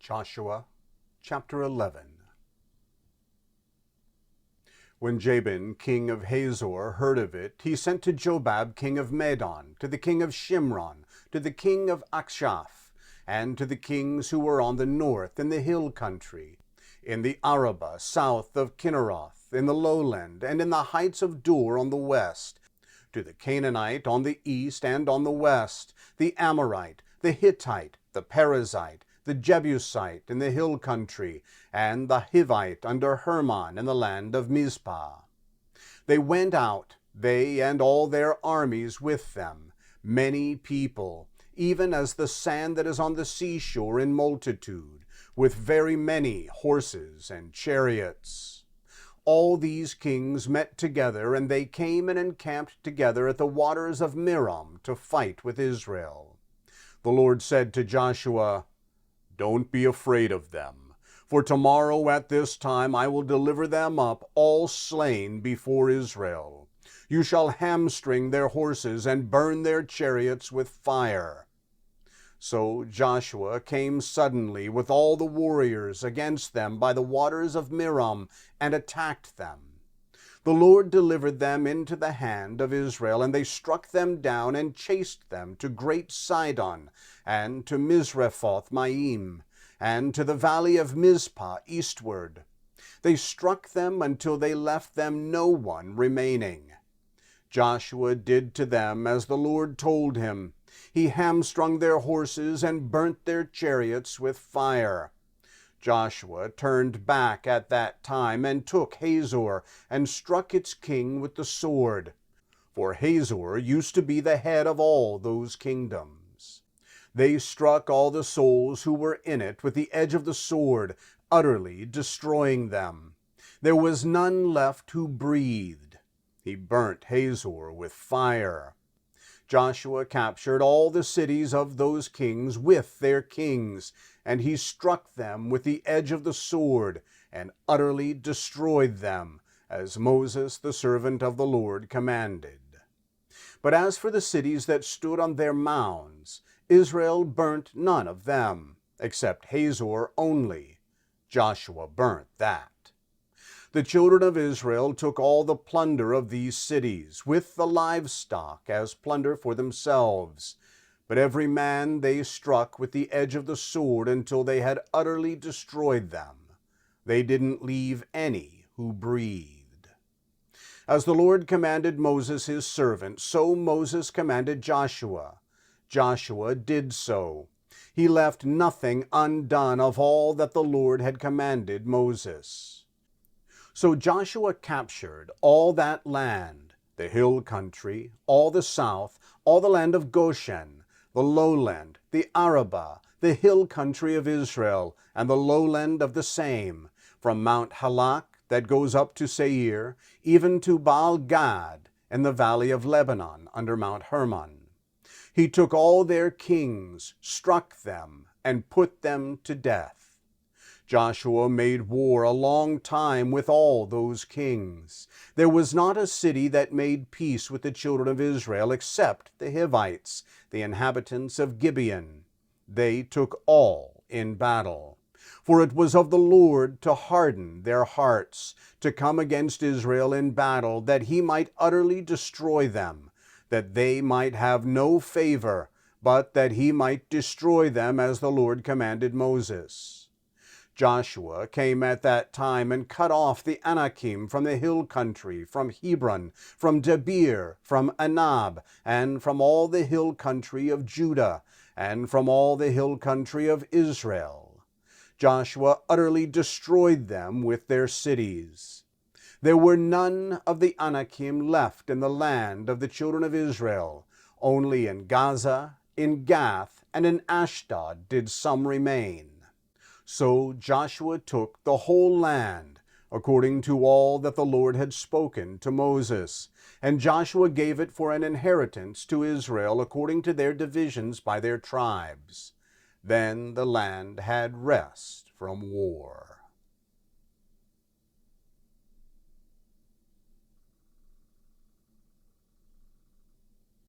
Joshua chapter 11. When Jabin, king of Hazor, heard of it, he sent to Jobab, king of Madon, to the king of Shimron, to the king of Achshaph, and to the kings who were on the north in the hill country, in the Arabah south of Chinneroth, in the lowland, and in the heights of Dor on the west, to the Canaanite on the east and on the west, the Amorite, the Hittite, the Perizzite, the Jebusite in the hill country, and the Hivite under Hermon in the land of Mizpah. They went out, they and all their armies with them, many people, even as the sand that is on the seashore in multitude, with very many horses and chariots. All these kings met together, and they came and encamped together at the waters of Merom to fight with Israel. The Lord said to Joshua, "Don't be afraid of them, for tomorrow at this time I will deliver them up all slain before Israel. You shall hamstring their horses and burn their chariots with fire." So Joshua came suddenly with all the warriors against them by the waters of Merom and attacked them. The Lord delivered them into the hand of Israel, and they struck them down and chased them to great Sidon, and to Misrephoth-maim, and to the valley of Mizpah eastward. They struck them until they left them no one remaining. Joshua did to them as the Lord told him. He hamstrung their horses and burnt their chariots with fire. Joshua turned back at that time and took Hazor and struck its king with the sword. For Hazor used to be the head of all those kingdoms. They struck all the souls who were in it with the edge of the sword, utterly destroying them. There was none left who breathed. He burnt Hazor with fire. Joshua captured all the cities of those kings with their kings, and he struck them with the edge of the sword and utterly destroyed them, as Moses the servant of the Lord commanded. But as for the cities that stood on their mounds, Israel burnt none of them, except Hazor only. Joshua burnt that. The children of Israel took all the plunder of these cities, with the livestock, as plunder for themselves. But every man they struck with the edge of the sword until they had utterly destroyed them. They didn't leave any who breathed. As the Lord commanded Moses his servant, so Moses commanded Joshua. Joshua did so. He left nothing undone of all that the Lord had commanded Moses. So Joshua captured all that land, the hill country, all the south, all the land of Goshen, the lowland, the Arabah, the hill country of Israel, and the lowland of the same, from Mount Halak that goes up to Seir, even to Baal-Gad, in the valley of Lebanon under Mount Hermon. He took all their kings, struck them, and put them to death. Joshua made war a long time with all those kings. There was not a city that made peace with the children of Israel except the Hivites, the inhabitants of Gibeon. They took all in battle. For it was of the Lord to harden their hearts, to come against Israel in battle, that he might utterly destroy them, that they might have no favor, but that he might destroy them as the Lord commanded Moses. Joshua came at that time and cut off the Anakim from the hill country, from Hebron, from Debir, from Anab, and from all the hill country of Judah, and from all the hill country of Israel. Joshua utterly destroyed them with their cities. There were none of the Anakim left in the land of the children of Israel. Only in Gaza, in Gath, and in Ashdod did some remain. So Joshua took the whole land, according to all that the Lord had spoken to Moses. And Joshua gave it for an inheritance to Israel according to their divisions by their tribes. Then the land had rest from war.